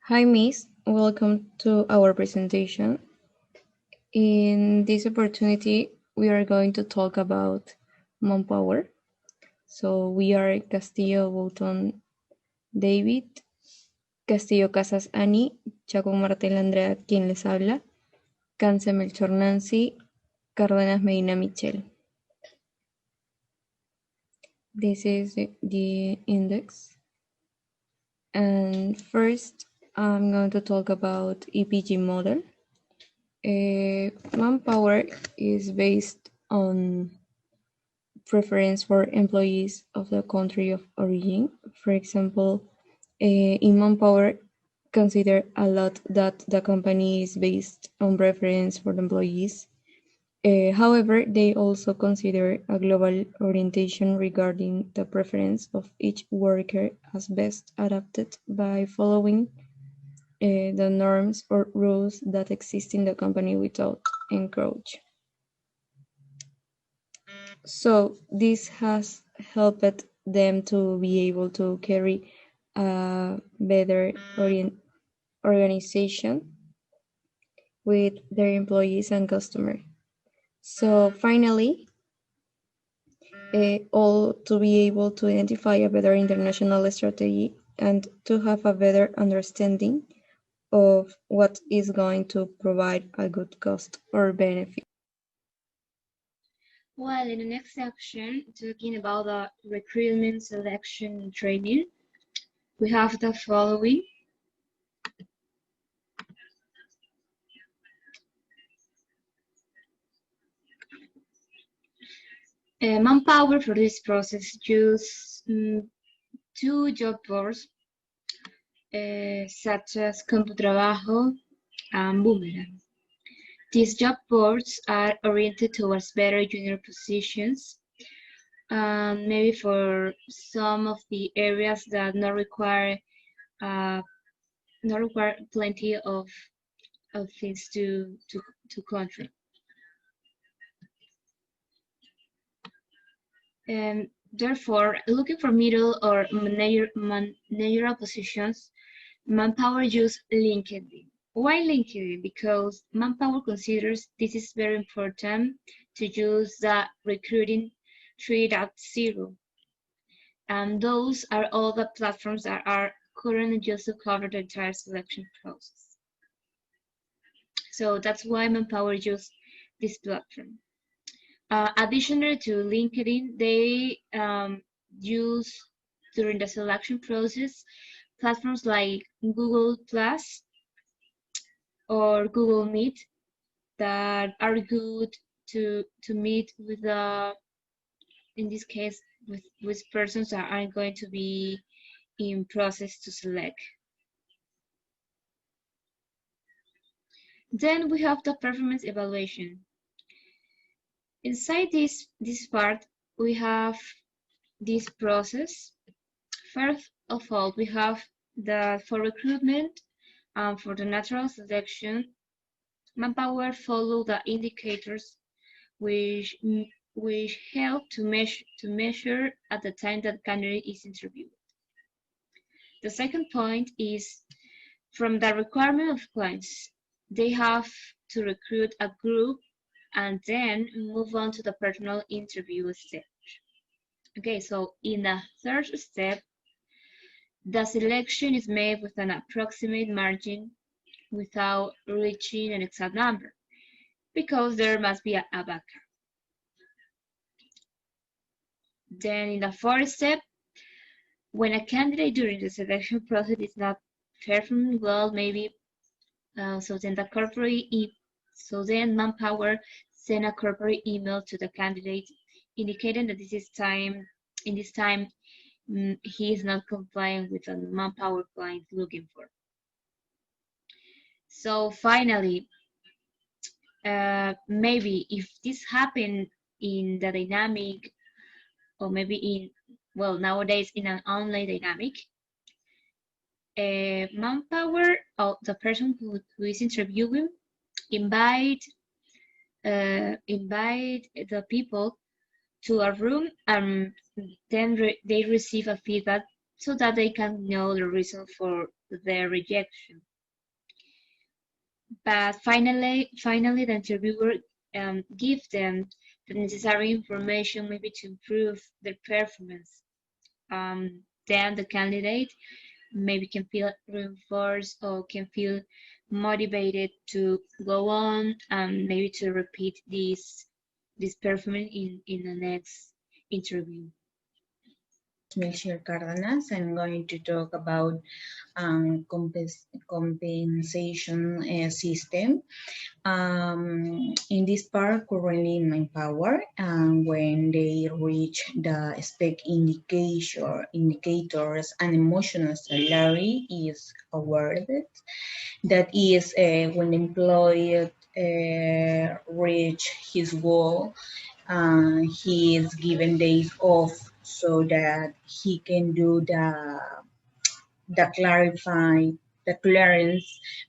Hi, Miss. Welcome to our presentation. In this opportunity, we are going to talk about MANPOWER. So we are Castillo Bouton David, Castillo Casas Ani, Chaco Martel Andrea, quien les habla, Cance Melchor Nancy, Cárdenas Medina Michelle. This is the index. And first, I'm going to talk about EPG model. MANPOWER is based on preference for employees of the country of origin. For example, in MANPOWER, consider a lot that the company is based on preference for the employees. However, they also consider a global orientation regarding the preference of each worker as best adapted by following the norms or rules that exist in the company without encroach. So this has helped them to be able to carry a better organization with their employees and customers. So finally, all to be able to identify a better international strategy and to have a better understanding of what is going to provide a good cost or benefit. Well, in the next section, talking about the recruitment, selection, and training, we have the following. MANPOWER for this process use two job boards such as CompuTrabajo and Boomerang. These job boards are oriented towards better junior positions, maybe for some of the areas that not require plenty of things to control. And therefore, looking for middle or managerial positions, MANPOWER use LinkedIn. Why LinkedIn? Because MANPOWER considers this is very important to use the recruiting 3.0. And those are all the platforms that are currently used to cover the entire selection process. So that's why MANPOWER use this platform. Additionally to LinkedIn, they use during the selection process platforms like Google Plus or Google Meet that are good to meet with in this case with persons that are going to be in process to select. Then we have the performance evaluation. Inside this part, we have this process. First of all, we have for recruitment and for the natural selection, MANPOWER follow the indicators which help to measure at the time that candidate is interviewed. The second point is from the requirement of clients. They have to recruit a group and then move on to the personal interview stage. Okay, so in the third step, the selection is made with an approximate margin without reaching an exact number, because there must be a backup. Then in the fourth step, when a candidate during the selection process is not performing well, maybe so then MANPOWER send a corporate email to the candidate indicating that in this time he is not complying with the MANPOWER client looking for. So finally, maybe if this happened in the dynamic, or maybe nowadays in an online dynamic, MANPOWER, the person who is interviewing, invite the people to a room, and then they receive a feedback so that they can know the reason for their rejection. But finally, the interviewer gives them the necessary information maybe to improve their performance. Then the candidate maybe can feel reinforced or can feel motivated to go on and maybe to repeat this performance in the next interview. Melchor Cardenas. I'm going to talk about compensation system. In this part, currently in MANPOWER, when they reach the spec indicators, and emotional salary is awarded. That is when employee reach his goal, he is given days off so that he can do the clearance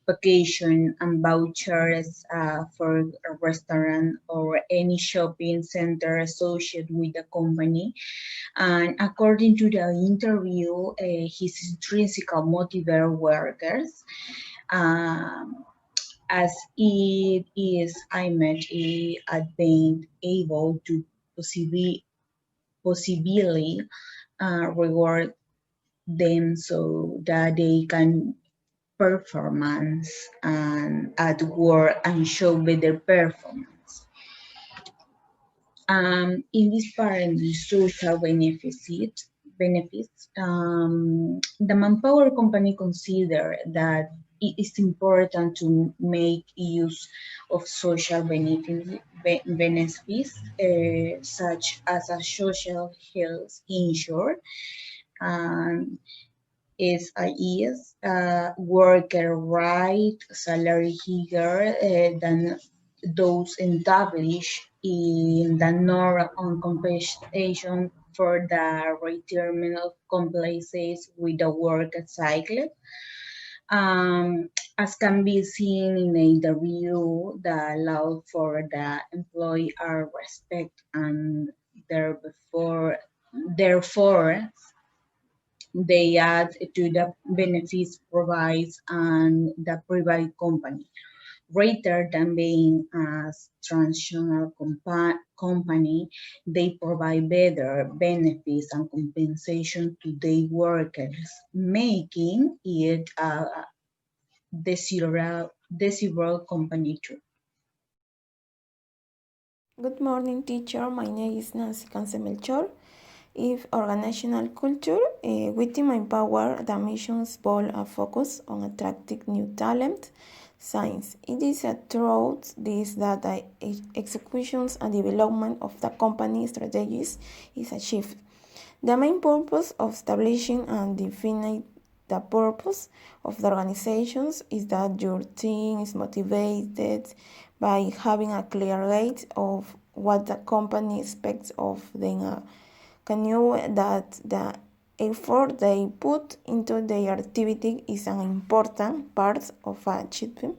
vacation and vouchers for a restaurant or any shopping center associated with the company. And according to the interview, his intrinsic motivator workers, as it is IMED advanced able to possibly reward them so that they can performance and at work and show better performance. In this part, the social benefits, the MANPOWER company consider that it is important to make use of social benefits such as a social health insurance, and SIEs, worker right, salary higher than those established in the norm on compensation for the retirement of compliances with the work cycle. As can be seen in the interview, the law for the employee are respect and therefore they add to the benefits provided and the private company. Rather than being a transnational company, they provide better benefits and compensation to their workers, making it a desirable company too. Good morning, teacher. My name is Nancy Melchor. If organizational culture, within MANPOWER, the missions ball a focus on attracting new talent. Science. It is through this that the executions and development of the company strategies is achieved. The main purpose of establishing and defining the purpose of the organizations is that your team is motivated by having a clear rate of what the company expects of them. Can you that the effort they put into their activity is an important part of achieving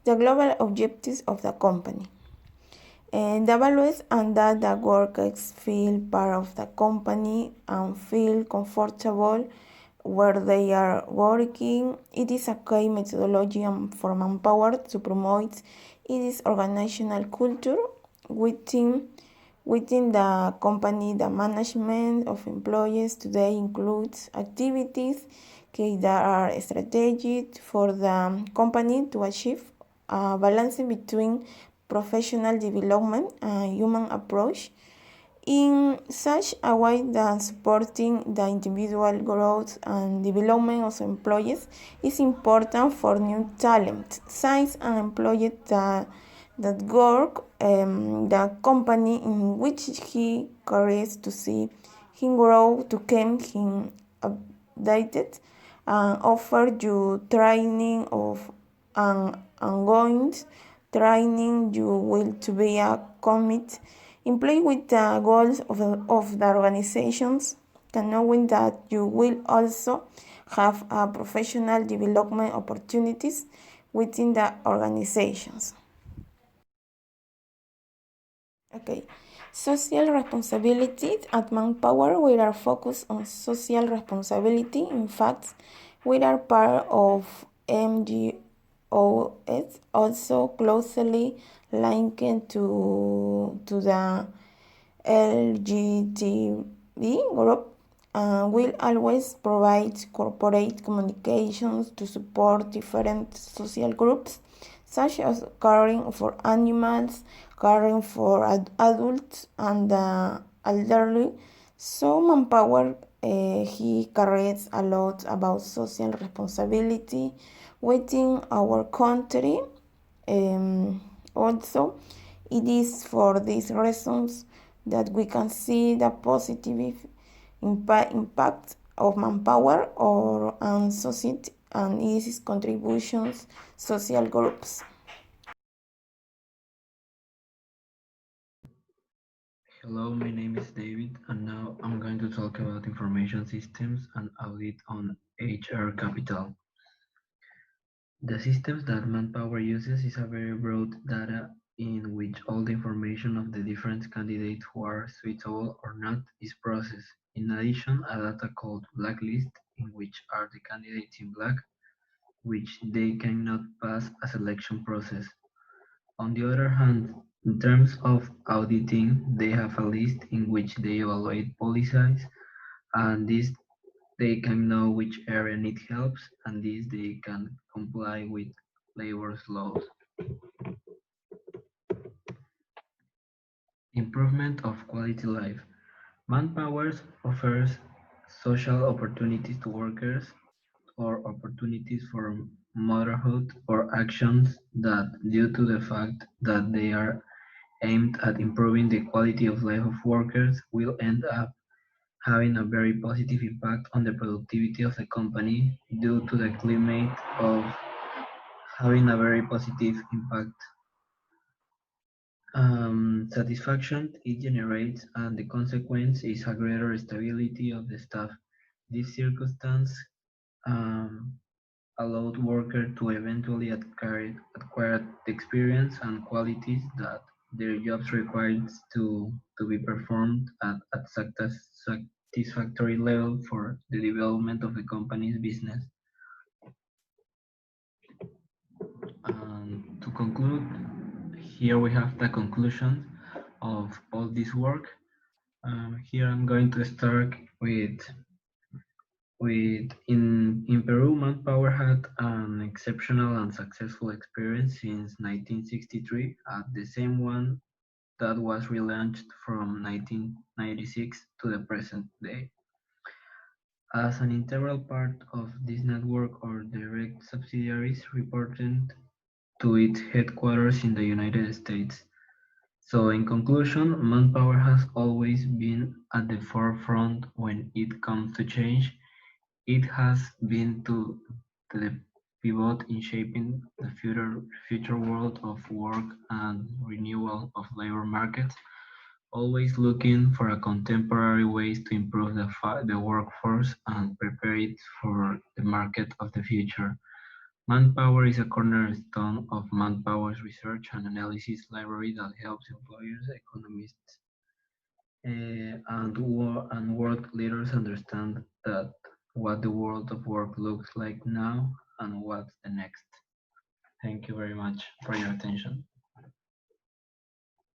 the global objectives of the company. And the values and that the workers feel part of the company and feel comfortable where they are working. It is a key methodology for MANPOWER to promote its organizational culture within the company. The management of employees today includes activities that are strategic for the company to achieve a balance between professional development and human approach in such a way that supporting the individual growth and development of employees is important for new talent. Since an employee that work the company in which he cares to see him grow, to keep him updated, and offer you training of an ongoing training. You will to be a commit employee with the goals of the organizations, and knowing that you will also have a professional development opportunities within the organizations. Okay, Social responsibility at Manpower, we are focused on social responsibility. In fact, we are part of MGOs, also closely linked to the LGTB group. Will always provide corporate communications to support different social groups, such as caring for animals, caring for adults and elderly. So Manpower, he cares a lot about social responsibility within our country. Also, it is for these reasons that we can see the positive impact of Manpower or on society and its contributions social groups. Hello, my name is David, and now I'm going to talk about information systems and audit on HR capital. The systems that Manpower uses is a very broad data in which all the information of the different candidates who are suitable or not is processed. In addition, a data called blacklist, in which are the candidates in black, which they cannot pass a selection process. On the other hand, in terms of auditing, they have a list in which they evaluate policies, and this they can know which area needs help, and this they can comply with labor laws. Improvement of quality life. Manpower offers social opportunities to workers or opportunities for motherhood or actions that, due to the fact that they are aimed at improving the quality of life of workers, will end up having a very positive impact on the productivity of the company due to the climate of having a very positive impact. Satisfaction it generates, and the consequence is a greater stability of the staff. This circumstance um, allowed workers to eventually acquire the experience and qualities that their jobs required to be performed at satisfactory level for the development of the company's business. To conclude, here we have the conclusion of all this work. Here I'm going to start with in Peru, Manpower had an exceptional and successful experience since 1963, at the same one that was relaunched from 1996 to the present day. As an integral part of this network, or direct subsidiaries reported to its headquarters in the United States. So in conclusion, Manpower has always been at the forefront when it comes to change. It has been to the pivot in shaping the future world of work and renewal of labor markets, always looking for a contemporary ways to improve the workforce and prepare it for the market of the future. Manpower is a cornerstone of Manpower's research and analysis library that helps employers, economists, and work leaders understand that what the world of work looks like now and what's the next. Thank you very much for your attention.